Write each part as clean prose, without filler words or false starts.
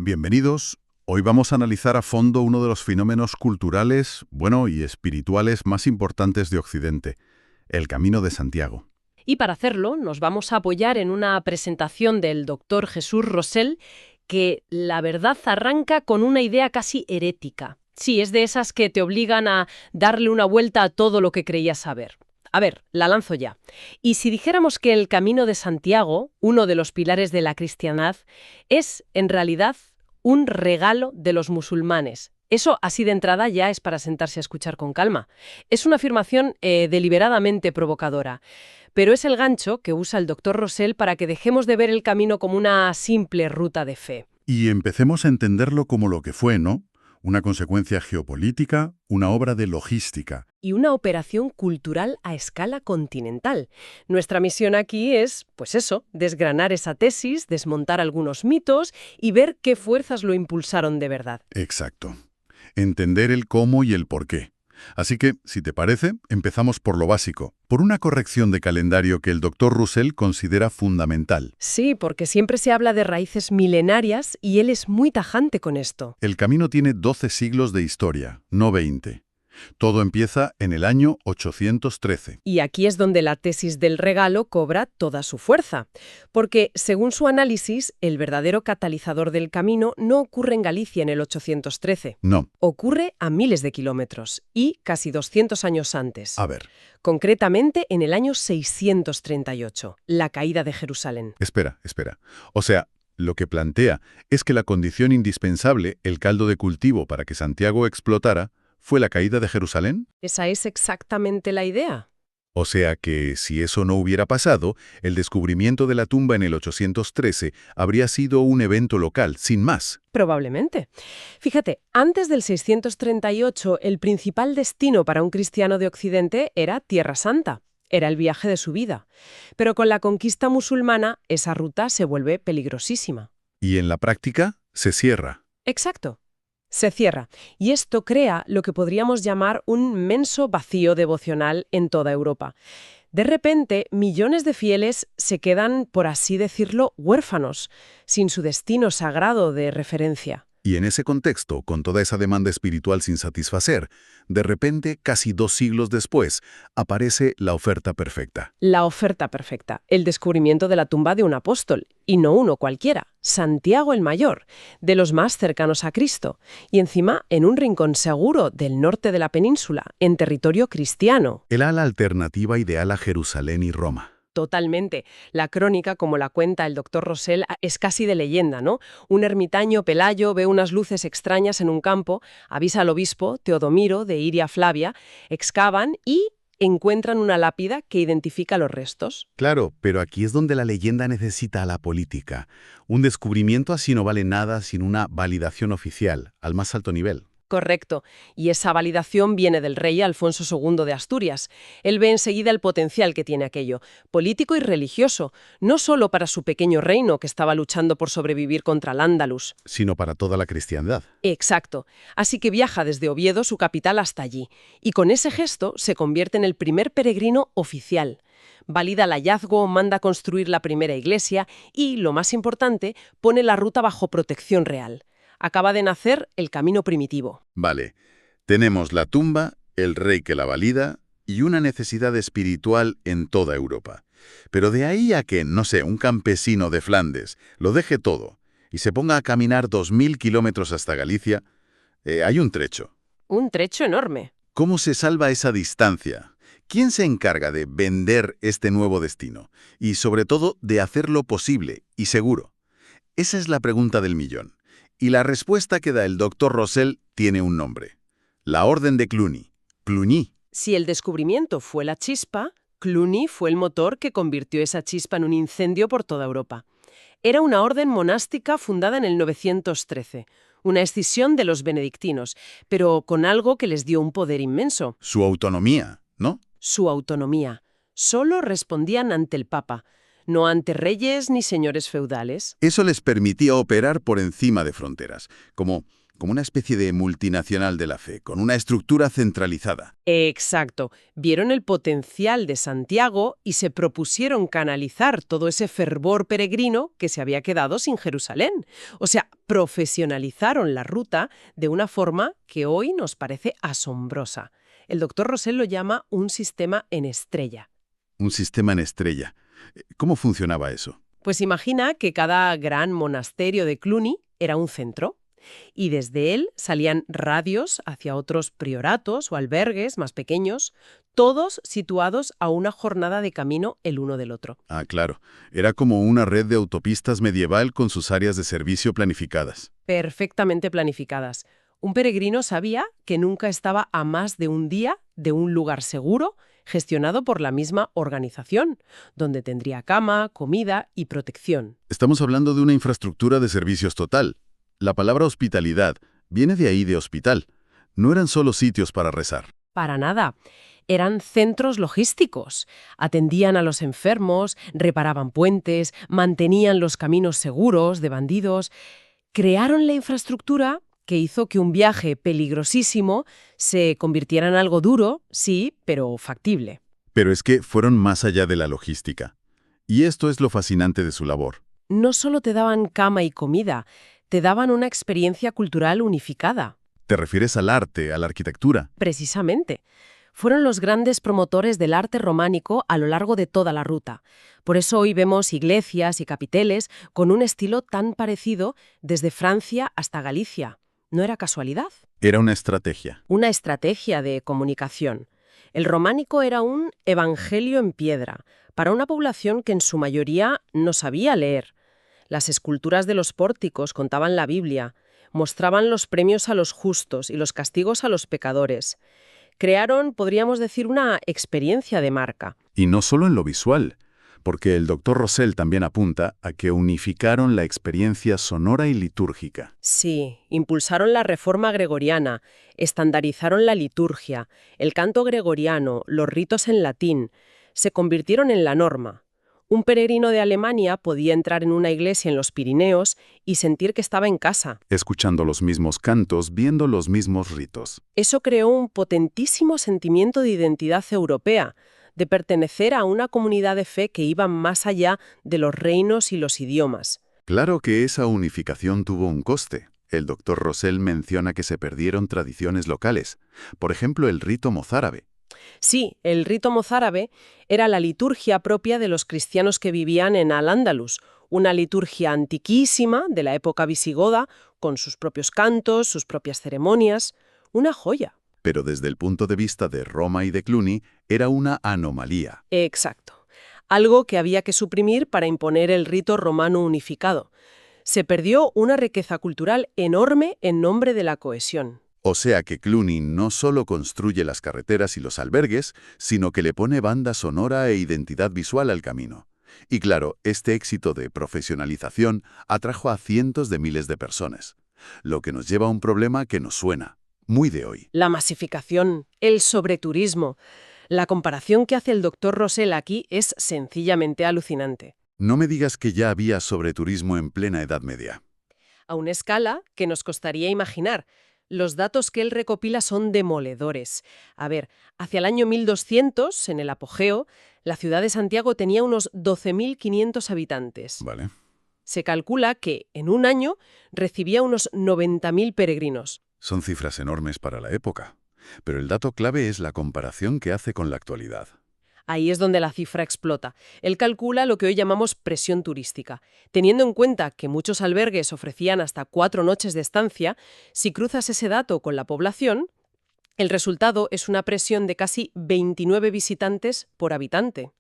Bienvenidos. Hoy vamos a analizar a fondo uno de los fenómenos culturales, y espirituales más importantes de Occidente, el Camino de Santiago. Y para hacerlo nos vamos a apoyar en una presentación del doctor Jesús Rosell que, la verdad, arranca con una idea casi herética. Sí, es de esas que te obligan a darle una vuelta a todo lo que creías saber. A ver, la lanzo ya. Y si dijéramos que el Camino de Santiago, uno de los pilares de la cristiandad, es, en realidad, un regalo de los musulmanes. Eso, así de entrada, ya es para sentarse a escuchar con calma. Es una afirmación deliberadamente provocadora, pero es el gancho que usa el doctor Rosell para que dejemos de ver el camino como una simple ruta de fe. Y empecemos a entenderlo como lo que fue, ¿no? Una consecuencia geopolítica, una obra de logística. Y una operación cultural a escala continental. Nuestra misión aquí es, pues eso, desgranar esa tesis, desmontar algunos mitos y ver qué fuerzas lo impulsaron de verdad. Exacto. Entender el cómo y el por qué. Así que, si te parece, empezamos por lo básico, por una corrección de calendario que el doctor Rosell considera fundamental. Sí, porque siempre se habla de raíces milenarias y él es muy tajante con esto. El camino tiene 12 siglos de historia, no 20. Todo empieza en el año 813. Y aquí es donde la tesis del regalo cobra toda su fuerza. Porque, según su análisis, el verdadero catalizador del camino no ocurre en Galicia en el 813. No. Ocurre a miles de kilómetros y casi 200 años antes. A ver. Concretamente en el año 638, la caída de Jerusalén. Espera. O sea, lo que plantea es que la condición indispensable, el caldo de cultivo para que Santiago explotara, ¿fue la caída de Jerusalén? Esa es exactamente la idea. O sea que, si eso no hubiera pasado, el descubrimiento de la tumba en el 813 habría sido un evento local, sin más. Probablemente. Fíjate, antes del 638, el principal destino para un cristiano de Occidente era Tierra Santa. Era el viaje de su vida. Pero con la conquista musulmana, esa ruta se vuelve peligrosísima. Y en la práctica, se cierra. Exacto. Se cierra, y esto crea lo que podríamos llamar un menso vacío devocional en toda Europa. De repente, millones de fieles se quedan, por así decirlo, huérfanos, sin su destino sagrado de referencia. Y en ese contexto, con toda esa demanda espiritual sin satisfacer, de repente, casi 2 siglos después, aparece la oferta perfecta. La oferta perfecta, el descubrimiento de la tumba de un apóstol, y no uno cualquiera, Santiago el Mayor, de los más cercanos a Cristo, y encima en un rincón seguro del norte de la península, en territorio cristiano. Era la alternativa ideal a Jerusalén y Roma. Totalmente. La crónica, como la cuenta el doctor Rosell, es casi de leyenda, ¿no? Un ermitaño Pelayo ve unas luces extrañas en un campo, avisa al obispo Teodomiro de Iria Flavia, excavan y encuentran una lápida que identifica los restos. Claro, pero aquí es donde la leyenda necesita a la política. Un descubrimiento así no vale nada sin una validación oficial, al más alto nivel. Correcto, y esa validación viene del rey Alfonso II de Asturias. Él ve enseguida el potencial que tiene aquello, político y religioso, no solo para su pequeño reino que estaba luchando por sobrevivir contra el Andalus, sino para toda la cristiandad. Exacto, así que viaja desde Oviedo, su capital, hasta allí, y con ese gesto se convierte en el primer peregrino oficial. Valida el hallazgo, manda construir la primera iglesia y, lo más importante, pone la ruta bajo protección real. Acaba de nacer el camino primitivo. Vale, tenemos la tumba, el rey que la valida y una necesidad espiritual en toda Europa. Pero de ahí a que, no sé, un campesino de Flandes lo deje todo y se ponga a caminar 2000 kilómetros hasta Galicia, hay un trecho. Un trecho enorme. ¿Cómo se salva esa distancia? ¿Quién se encarga de vender este nuevo destino? Y, sobre todo, de hacerlo posible y seguro. Esa es la pregunta del millón. Y la respuesta que da el doctor Rosell tiene un nombre. La Orden de Cluny. Cluny. Si el descubrimiento fue la chispa, Cluny fue el motor que convirtió esa chispa en un incendio por toda Europa. Era una orden monástica fundada en el 913, una escisión de los benedictinos, pero con algo que les dio un poder inmenso. Su autonomía, ¿no? Su autonomía. Solo respondían ante el Papa, no ante reyes ni señores feudales. Eso les permitía operar por encima de fronteras, como como una especie de multinacional de la fe, con una estructura centralizada. Exacto. Vieron el potencial de Santiago y se propusieron canalizar todo ese fervor peregrino que se había quedado sin Jerusalén. O sea, profesionalizaron la ruta de una forma que hoy nos parece asombrosa. El doctor Rosell lo llama un sistema en estrella. Un sistema en estrella. ¿Cómo funcionaba eso? Pues imagina que cada gran monasterio de Cluny era un centro. Y desde él salían radios hacia otros prioratos o albergues más pequeños, todos situados a una jornada de camino el uno del otro. Ah, claro. Era como una red de autopistas medieval con sus áreas de servicio planificadas. Perfectamente planificadas. Un peregrino sabía que nunca estaba a más de un día de un lugar seguro, gestionado por la misma organización, donde tendría cama, comida y protección. Estamos hablando de una infraestructura de servicios total. La palabra hospitalidad viene de ahí de hospital. No eran solo sitios para rezar. Para nada. Eran centros logísticos. Atendían a los enfermos, reparaban puentes, mantenían los caminos seguros de bandidos. Crearon la infraestructura que hizo que un viaje peligrosísimo se convirtiera en algo duro, sí, pero factible. Pero es que fueron más allá de la logística. Y esto es lo fascinante de su labor. No solo te daban cama y comida, te daban una experiencia cultural unificada. ¿Te refieres al arte, a la arquitectura? Precisamente. Fueron los grandes promotores del arte románico a lo largo de toda la ruta. Por eso hoy vemos iglesias y capiteles con un estilo tan parecido desde Francia hasta Galicia. No era casualidad. Era una estrategia. Una estrategia de comunicación. El románico era un evangelio en piedra, para una población que en su mayoría no sabía leer. Las esculturas de los pórticos contaban la Biblia, mostraban los premios a los justos y los castigos a los pecadores. Crearon, podríamos decir, una experiencia de marca. Y no solo en lo visual, porque el doctor Rosell también apunta a que unificaron la experiencia sonora y litúrgica. Sí, impulsaron la reforma gregoriana, estandarizaron la liturgia, el canto gregoriano, los ritos en latín, se convirtieron en la norma. Un peregrino de Alemania podía entrar en una iglesia en los Pirineos y sentir que estaba en casa. Escuchando los mismos cantos, viendo los mismos ritos. Eso creó un potentísimo sentimiento de identidad europea, de pertenecer a una comunidad de fe que iba más allá de los reinos y los idiomas. Claro que esa unificación tuvo un coste. El doctor Rosell menciona que se perdieron tradiciones locales, por ejemplo el rito mozárabe. Sí, el rito mozárabe era la liturgia propia de los cristianos que vivían en Al-Ándalus, una liturgia antiquísima de la época visigoda, con sus propios cantos, sus propias ceremonias, una joya. Pero desde el punto de vista de Roma y de Cluny, era una anomalía. Exacto. Algo que había que suprimir para imponer el rito romano unificado. Se perdió una riqueza cultural enorme en nombre de la cohesión. O sea que Cluny no solo construye las carreteras y los albergues, sino que le pone banda sonora e identidad visual al camino. Y claro, este éxito de profesionalización atrajo a cientos de miles de personas, lo que nos lleva a un problema que nos suena, muy de hoy. La masificación, el sobreturismo. La comparación que hace el doctor Rosell aquí es sencillamente alucinante. No me digas que ya había sobreturismo en plena Edad Media. A una escala que nos costaría imaginar. Los datos que él recopila son demoledores. A ver, hacia el año 1200, en el apogeo, la ciudad de Santiago tenía unos 12.500 habitantes. Vale. Se calcula que, en un año, recibía unos 90.000 peregrinos. Son cifras enormes para la época. Pero el dato clave es la comparación que hace con la actualidad. Ahí es donde la cifra explota. Él calcula lo que hoy llamamos presión turística. Teniendo en cuenta que muchos albergues ofrecían hasta 4 noches de estancia, si cruzas ese dato con la población, el resultado es una presión de casi 29 visitantes por habitante.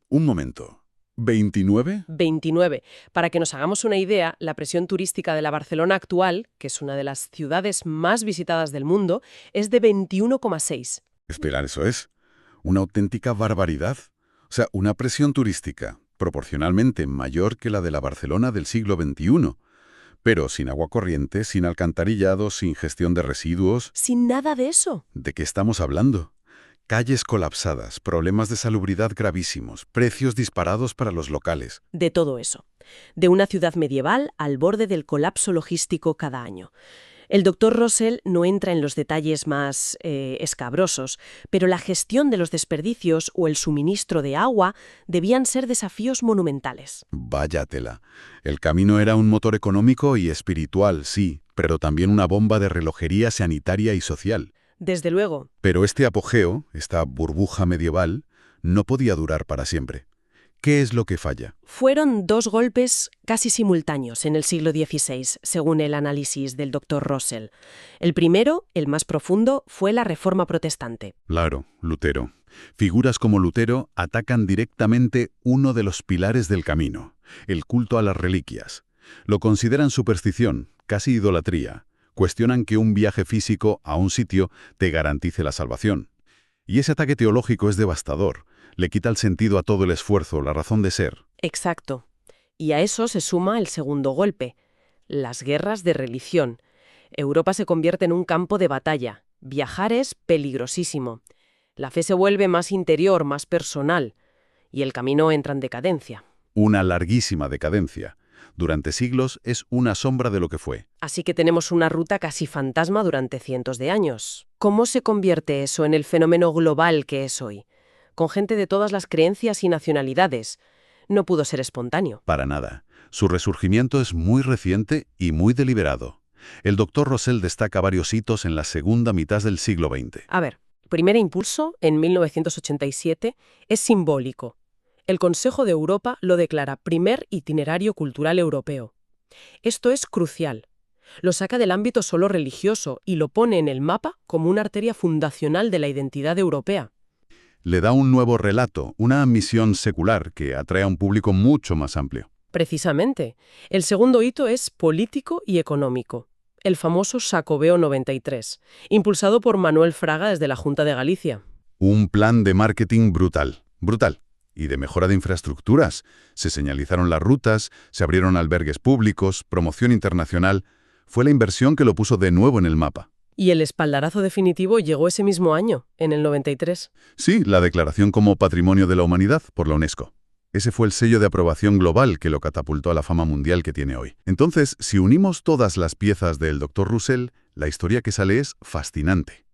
Un momento. ¿29? 29. Para que nos hagamos una idea, la presión turística de la Barcelona actual, que es una de las ciudades más visitadas del mundo, es de 21,6. Espera, ¿eso es? ¿Una auténtica barbaridad? O sea, una presión turística, proporcionalmente mayor que la de la Barcelona del siglo XXI, pero sin agua corriente, sin alcantarillado, sin gestión de residuos. Sin nada de eso. ¿De qué estamos hablando? Calles colapsadas, problemas de salubridad gravísimos, precios disparados para los locales. De todo eso. De una ciudad medieval al borde del colapso logístico cada año. El doctor Russell no entra en los detalles más escabrosos, pero la gestión de los desperdicios o el suministro de agua debían ser desafíos monumentales. Vaya tela. El camino era un motor económico y espiritual, sí, pero también una bomba de relojería sanitaria y social. Desde luego. Pero este apogeo, esta burbuja medieval, no podía durar para siempre. ¿Qué es lo que falla? Fueron dos golpes casi simultáneos en el siglo XVI, según el análisis del doctor Russell. El primero, el más profundo, fue la Reforma Protestante. Claro, Lutero. Figuras como Lutero atacan directamente uno de los pilares del camino, el culto a las reliquias. Lo consideran superstición, casi idolatría. Cuestionan que un viaje físico a un sitio te garantice la salvación. Y ese ataque teológico es devastador. Le quita el sentido a todo el esfuerzo, la razón de ser. Exacto. Y a eso se suma el segundo golpe, las guerras de religión. Europa se convierte en un campo de batalla. Viajar es peligrosísimo. La fe se vuelve más interior, más personal, y el camino entra en decadencia. Una larguísima decadencia. Durante siglos es una sombra de lo que fue. Así que tenemos una ruta casi fantasma durante cientos de años. ¿Cómo se convierte eso en el fenómeno global que es hoy? Con gente de todas las creencias y nacionalidades. No pudo ser espontáneo. Para nada. Su resurgimiento es muy reciente y muy deliberado. El doctor Russell destaca varios hitos en la segunda mitad del siglo XX. A ver, primer impulso, en 1987, es simbólico. El Consejo de Europa lo declara primer itinerario cultural europeo. Esto es crucial. Lo saca del ámbito solo religioso y lo pone en el mapa como una arteria fundacional de la identidad europea. Le da un nuevo relato, una misión secular que atrae a un público mucho más amplio. Precisamente. El segundo hito es político y económico. El famoso Xacobeo 93, impulsado por Manuel Fraga desde la Junta de Galicia. Un plan de marketing brutal, brutal. Y de mejora de infraestructuras. Se señalizaron las rutas, se abrieron albergues públicos, promoción internacional. Fue la inversión que lo puso de nuevo en el mapa. Y el espaldarazo definitivo llegó ese mismo año, en el 93. Sí, la declaración como Patrimonio de la Humanidad por la UNESCO. Ese fue el sello de aprobación global que lo catapultó a la fama mundial que tiene hoy. Entonces, si unimos todas las piezas del Dr. Russell, la historia que sale es fascinante.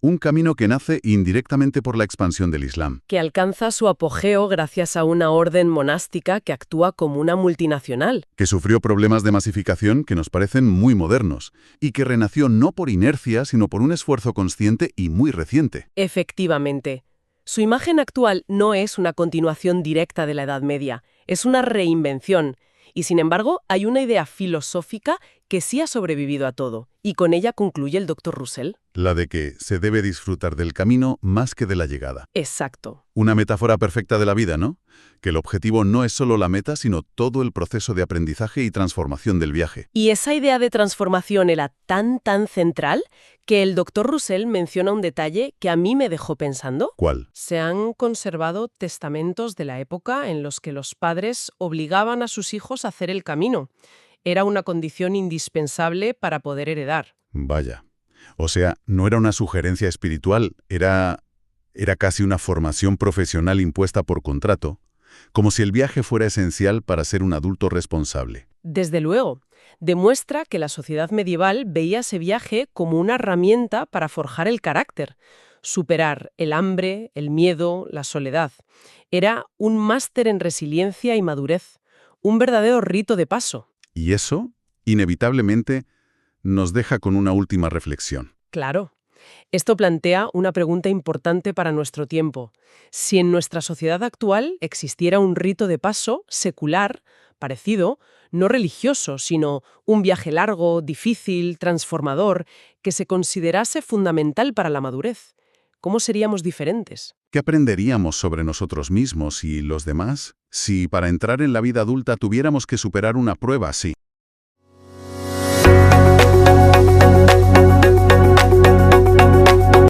Un camino que nace indirectamente por la expansión del Islam. Que alcanza su apogeo gracias a una orden monástica que actúa como una multinacional. Que sufrió problemas de masificación que nos parecen muy modernos, y que renació no por inercia, sino por un esfuerzo consciente y muy reciente. Efectivamente. Su imagen actual no es una continuación directa de la Edad Media, es una reinvención. Y sin embargo, hay una idea filosófica que sí ha sobrevivido a todo, y con ella concluye el Dr. Russell. La de que se debe disfrutar del camino más que de la llegada. Exacto. Una metáfora perfecta de la vida, ¿no? Que el objetivo no es solo la meta, sino todo el proceso de aprendizaje y transformación del viaje. Y esa idea de transformación era tan central que el Dr. Russell menciona un detalle que a mí me dejó pensando. ¿Cuál? Se han conservado testamentos de la época en los que los padres obligaban a sus hijos a hacer el camino. Era una condición indispensable para poder heredar. Vaya. O sea, no era una sugerencia espiritual, era casi una formación profesional impuesta por contrato, como si el viaje fuera esencial para ser un adulto responsable. Desde luego, demuestra que la sociedad medieval veía ese viaje como una herramienta para forjar el carácter, superar el hambre, el miedo, la soledad. Era un máster en resiliencia y madurez, un verdadero rito de paso. Y eso, inevitablemente, nos deja con una última reflexión. Claro. Esto plantea una pregunta importante para nuestro tiempo. Si en nuestra sociedad actual existiera un rito de paso secular, parecido, no religioso, sino un viaje largo, difícil, transformador, que se considerase fundamental para la madurez, ¿cómo seríamos diferentes? ¿Qué aprenderíamos sobre nosotros mismos y los demás si para entrar en la vida adulta tuviéramos que superar una prueba así?